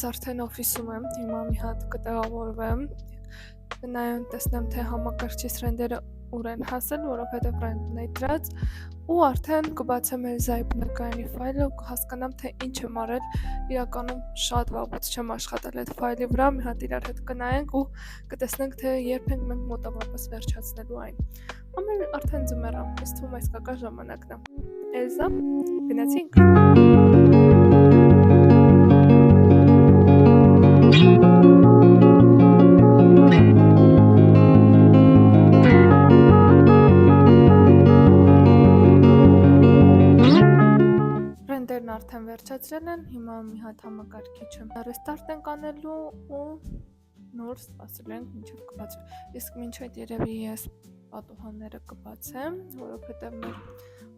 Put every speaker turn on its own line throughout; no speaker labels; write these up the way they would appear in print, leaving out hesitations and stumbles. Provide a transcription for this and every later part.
Ես արդեն օֆիսում եմ, հիմա մի հատ կտեղավորվեմ, գնայեմ տեսնեմ թե համակարգչիս ռենդերը ուր են հասել, որովհետև ռենդն է դրած ու արդեն կբացեմ էլ Zype նկարանի ֆայլը ու կհասկանամ թե ինչ եմ արել, իրականում շատ վաղուց չեմ աշխատել այդ ֆայլի վրա, մի հատ իրար հետ կնայենք ու կտեսնենք թե երբ ենք մենք մոտավորապես վերջացնելու այն։ Ամեն արդեն ձմեռ է, ինձ թվում է իսկական ժամանակն է։ Էլզա, գնացինք։ Ռենդերն արդեն վերջացրել են, հիմա մի հատ համակարգիչը restart ենք անելու ու նոր սպասել ենք մինչև կբացվի։ Իսկ մինչ այդ երևի ես պատուհանները կբացեմ, որովհետև մեր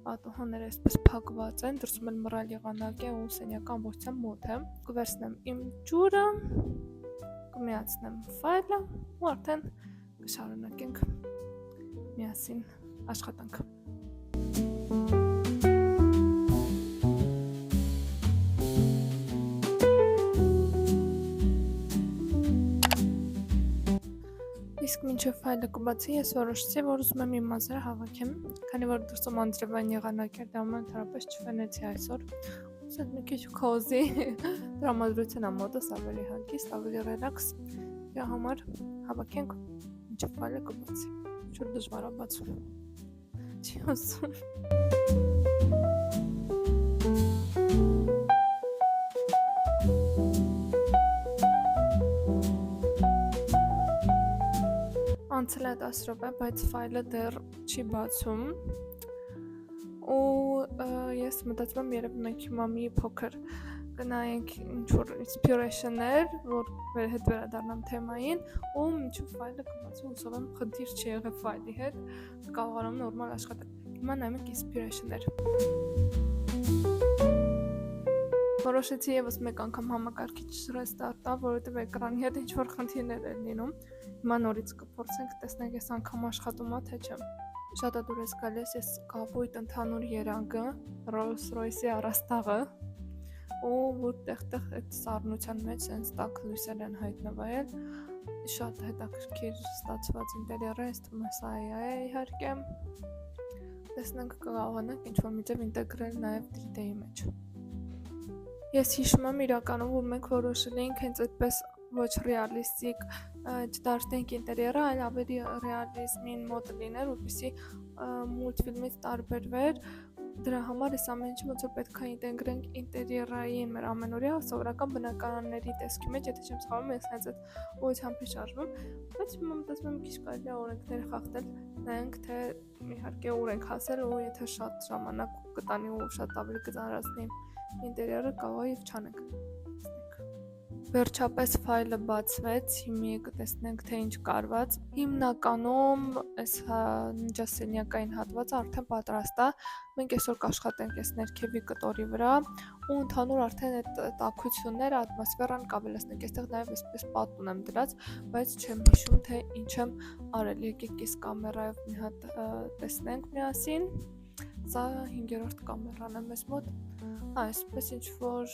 պատուհանները այսպես փակված են, դրսում էլ մռայլ եղանակ է ու սենյակը ամբողջությամբ մոտ է։ Կվերցնեմ իմ ջուրը, կմիացնեմ ֆայլը ու արդեն կշարունակենք միասին աշխատանքը։ Իսկ մինչև ֆայլը կբացի, ես որոշեցի, որ ուզում եմ իմ մազերը հավաքեմ, քանի որ դրսում անձրևային եղանակ էր, դա ընդհանրապես չվենեցի այսօր։ Ուզում մի քիչ cozy տրամադրություն ամոթս ավելի հանգիստ, ավելի relax։ Դրա համար հավաքենք մինչև ֆայլը կբացի։ Շուտ դժվար է բացում։ Չի ուզում։ Անցել է 10 րոպե, բայց ֆայլը դեռ չի բացում ու ես մտածում եմ երևի մենք հիմա մի փոքր գնայենք ինչ-որ inspiration-ներ, որ հետ վերադառնամ թեմային ու մինչև ֆայլը կբացի հուսով եմ խնդիր չի եղել ֆայլի հետ, կարողանում նորմալ աշխատել։ Հիմա նայում ենք inspiration-ներ։ Որոշեցի ևս մեկ անգամ համակարգիչ restart-ա, որովհետև էկրանի հետ ինչ-որ խնդիրներ են լինում։ Հիմա նորից կփորձենք, տեսնենք այս անգամ աշխատում է թե չէ։ Շատ դուր ես գալիս, ես կապույտ ընդհանուր երանգը, Rolls-Royce-ի առաստաղը ու որտեղ այդ սառնության մեջ sense տակ լույսեր են հայտնվել։ Շատ հետաքրքիր ստացված ինտերիեր է, այս թվում է սա է իհարկե։ Տեսնենք կարողանանք ինչ-որ մի ձև ինտեգրել նաև 3D-ի մեջ։ Ես հիշում եմ իրականում, որ մենք որոշել էինք հենց այդպես ոչ ռեալիստիկ չդարձնենք ինտերիերը, այլ ավելի ռեալիզմին մոտ լիներ, որպեսզի մուլտֆիլմից տարբերվեր։ Դրա համար այս ամեն ինչը ոնց որ պետք է ինտեգրենք ինտերիերային մեր ամենօրյա սովորական բնակարանների տեսքի մեջ, եթե չեմ սխալվում, ես հենց այդ ուղղությամբ եմ շարժվում, բայց հիմա մտածում եմ քիչ կարելի է օրենքները խախտել, նայենք թե իհարկե ուր ենք հասել ու եթե շատ ժամանակ կտանի ու շատ ավելի կծանրացնի ինտերիերը կարող է եւ չանենք։ Վերջապես ֆայլը բացվեց, հիմա կտեսնենք թե ինչ կարված։ Հիմնականում այս նջասենյակային հատվածը արդեն պատրաստ է։ Մենք այսօր կաշխատենք այս ներքևի կտորի վրա ու ընդհանուր արդեն այդ տաքությունները, ատմոսֆերան կավելացնենք։ Այստեղ նաև այսպես պատուն եմ դրած, բայց չեմ հիշում թե ինչ եմ արել։ Եկեք այս կամերայով մի հատ տեսնենք միասին։ Սա 5-րդ կամերան է մեզ մոտ։ Այսպես ինչ-որ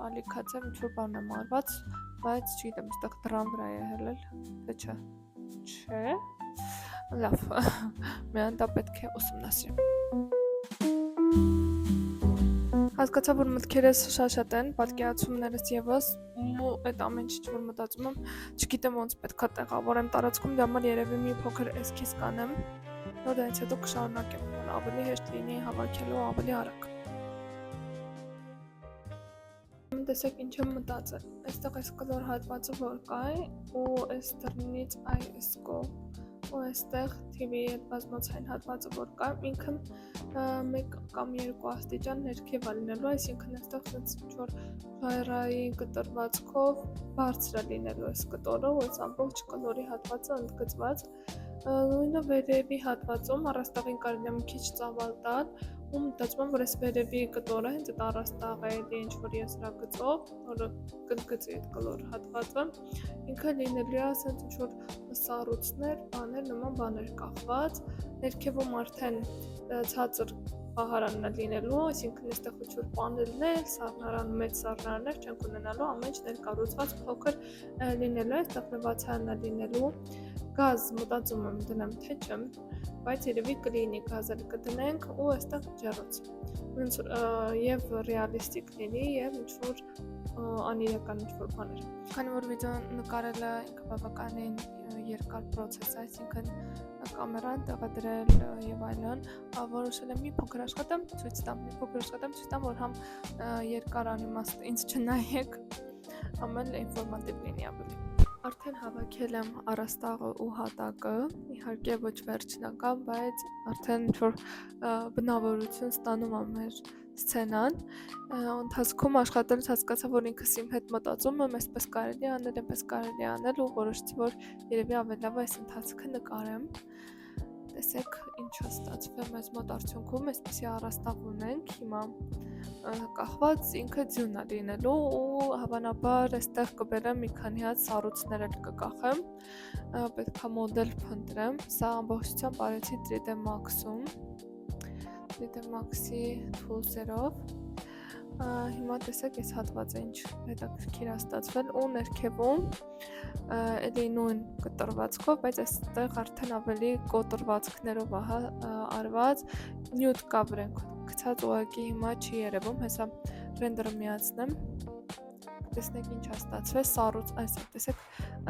ալիքացև ինչ-որ բան եմ արված, բայց չգիտեմ, այստեղ դրան վրա է հելել, թե չէ։ Չէ։ Լավ, միան դա պետք է ուսումնասիրեմ։ Հասկացա, որ մտքերս շատ են, պատկերացումներս ևս ու այդ ամեն ինչ որ մտածում եմ, չգիտեմ ոնց պետք է տեղավորեմ տարածքում, դա համար երևի մի փոքր էսքիզ կանեմ, նո դրանից հետո կշարունակեմ, ավելի հեշտ լինի հավաքելու ավելի արագ։ Տեսեք ինչ եմ մտածել, այստեղ այս կլոր հատվածը որ կա ու այս դռնից այս կողմ ու այստեղ TV-ի այդ բազմոցային հատվածը որ կա, ինքը 1 կամ 2 աստիճան ներքև է լինելու, այսինքն այստեղ ինչ-որ ժայռայի կտրվածքով բարձր է լինելու այս կտորը ու այս ամբողջ կլորի հատվածը ընդգծված։ Նույնը վերևի հատվածում առաստաղին կարելի է մի քիչ ծավալ տալ ու մտածում եմ, որ այս վերևի կտորը հենց այդ առաստաղը էլի ինչ-որ եզրագծով, որը կընդգծի այդ կլոր հատվածը, ինքը լինելու է ասենց ինչ-որ սառույցներ, բաներ, նման բաներ կախված, ներքևում արդեն ցածր պահարանն է լինելու, այսինքն այստեղ ինչ-որ պանելներ, սառնարան, մեծ սառնարաններ չենք ունենալու, ամեն ինչ ներկառուցված փոքր լինելու է, այստեղ լվացարանն է լինելու, գազ մտածում եմ դնեմ թե չեմ, բայց երևի կլինի գազը կդնենք ու այստեղ ջեռոց, եւ ռեալիստիկ լինի եւ ինչ-որ անիրական ինչ-որ բաներ, քանի որ վիդեոն նկարելը ինքը բավականին երկար process է, այսինքն կամերան տեղադրել եւ այլն, որոշել եմ մի փոքր աշխատեմ ցույց տամ, որ համ երկար անիմաստ ինձ չնայեք, համ էլ ինֆորմատիվ լինի ավելի։ Արդեն հավաքել եմ առաստաղը ու հատակը, իհարկե ոչ վերջնական, բայց արդեն ինչ-որ բնավորություն ստանում է մեր սցենան, ընթացքում աշխատելուց հասկացա, որ ինքս իմ հետ մտածում եմ, այսպես կարելի անել, այնպես կարելի անել ու որոշեցի, որ երևի ավելի լավ է այս ընթացքը նկարեմ, տեսեք ինչ է ստացվել մեզ մոտ արդյունքում, այսպեսի առաստաղ ունենք հիմա, կախված ինքը ձյուն է լինելու ու հավանաբար այստեղ կբերեմ մի քանի հատ սառույցներ էլ կկախեմ, պետք է մոդել փնտրեմ, սա ամբողջությամբ արեցի 3D Max-ում, 3D Max-ի tools-երով, հիմա տեսեք այս հատվածը ինչ հետաքրքիր է ստացվել ու ներքևում էլի նույն կտրվածքով, բայց այստեղ արդեն ավելի կոտրվածքներով է արված, նյութ կա վրան գցած ուղղակի հիմա չի երևում, հեսա ռենդերը միացնեմ, տեսնեք ինչ է ստացվել, սառույց, տեսեք,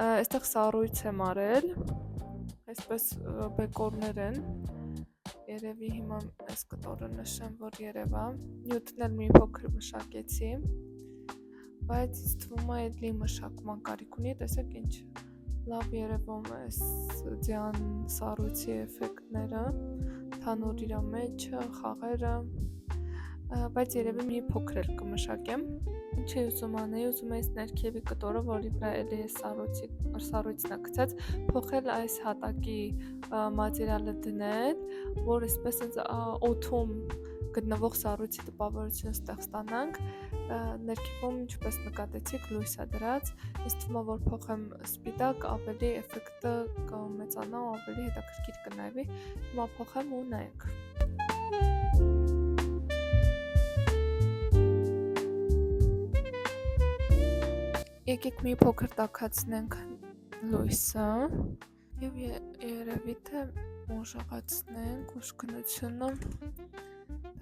այստեղ սառույց եմ արել, այսպես բեկորներ են, երևի հիմա այս կտորը նշեմ, որ երևա, նյութն էլ մի փոքր մշակեցի, բայց ինձ թվում է էլի մշակման կարիք ունի, տեսեք ինչ լավ երևում է այս ձյան սառույցի էֆեկտները, թանուր իրա մեջը, խաղերը, բայց երևի մի փոքր էլ կմշակեմ, ինչ է ուզում անել, ուզում ես ներքևի կտորը, որի վրա էլի սառույցն է գցած, փոխել այս հատակի մատերիալը դնել, որ այսպես օդում գտնվող սառույցի տպավորությունը ստեղ ստանանք, ներքևում ինչպես նկատեցիք լույս է դրած, ինձ թվում է, որ փոխեմ սպիտակ, ավելի էֆեկտը կմեծանա ու ավելի հետաքրքիր կնայվի, հիմա փոխեմ ու նայենք։ Եկեք մի փոքր տաքացնենք լույսը եւ երևի թե ուժեղացնենք ուժգնությունը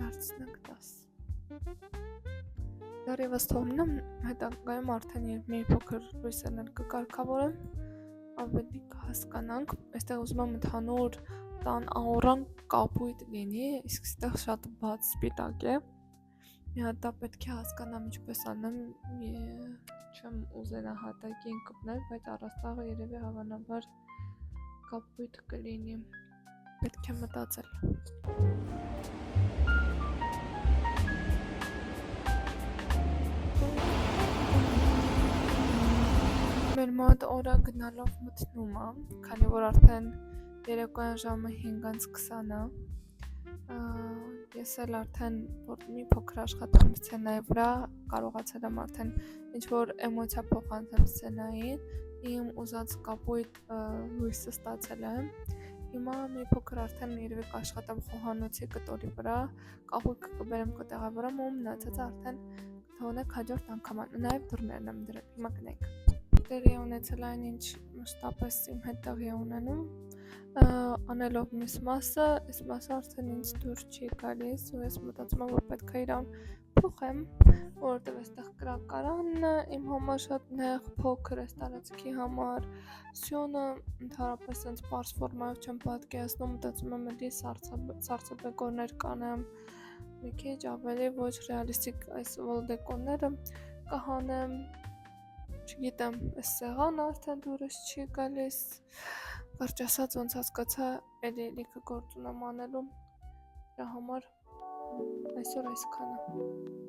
դարձնենք 10։ Դեռևս թողնում եմ հետագայում արդեն մի փոքր լույսերն էլ կկարգավորեմ, ավելի կհասկանանք, այստեղ ուզում եմ ընդհանուր տան աուրան կապույտ լինի, իսկ այստեղ շատ բաց սպիտակ է, մի հատ դա պետք է հասկանամ ինչպես անեմ, չեմ ուզենա հատակին կպնել, բայց առաստաղը երևի հավանաբար կապույտ կլինի, պետք է մտածել։ Մեր մոտ օրը գնալով մտնում է, քանի որ արդեն երեկոյան ժամը 5:20 է, ես էլ արդեն մի փոքր աշխատում սցենայի վրա, կարողացել եմ արդեն ինչ-որ էմոցիա փոխանցեմ սցենային, իմ ուզած կապույտ լույսը ստացել եմ, հիմա մի փոքր արդեն երևի կաշխատեմ խոհանոցի կտորի վրա, կապույտը կբերեմ կտեղավորեմ ու մնացածը արդեն կթողնենք հաջորդ անգամ, նաև դռներն եմ դրել, հիմա գնանք։ Տեղի ունեցել այն ինչ մշտապես իմ հետ տեղի ունենում, անելով մյուս մասը, այս մասը արդեն ինձ դուր չի գալիս ու ես մտածում եմ, որ պետք է իրան փոխեմ, որովհետև այստեղ կրակարանն է, իմ համար շատ նեղ, փոքր է տարածքի համար, սյունը ընդհանրապես այնց պարզ ֆորմայով չեմ պատկերացնում, մտածում եմ էլի սառցաբեկորներ կանեմ, մի քիչ ավելի ոչ ռեալիստիկ այս դեկորները կհանեմ, չգիտեմ, այս սեղանը արդեն դուրս չի գալիս, կարճ ասած ոնց հասկացա, էլի լիքը գործ ունեմ անելու, դրա համար այսօր այսքանը։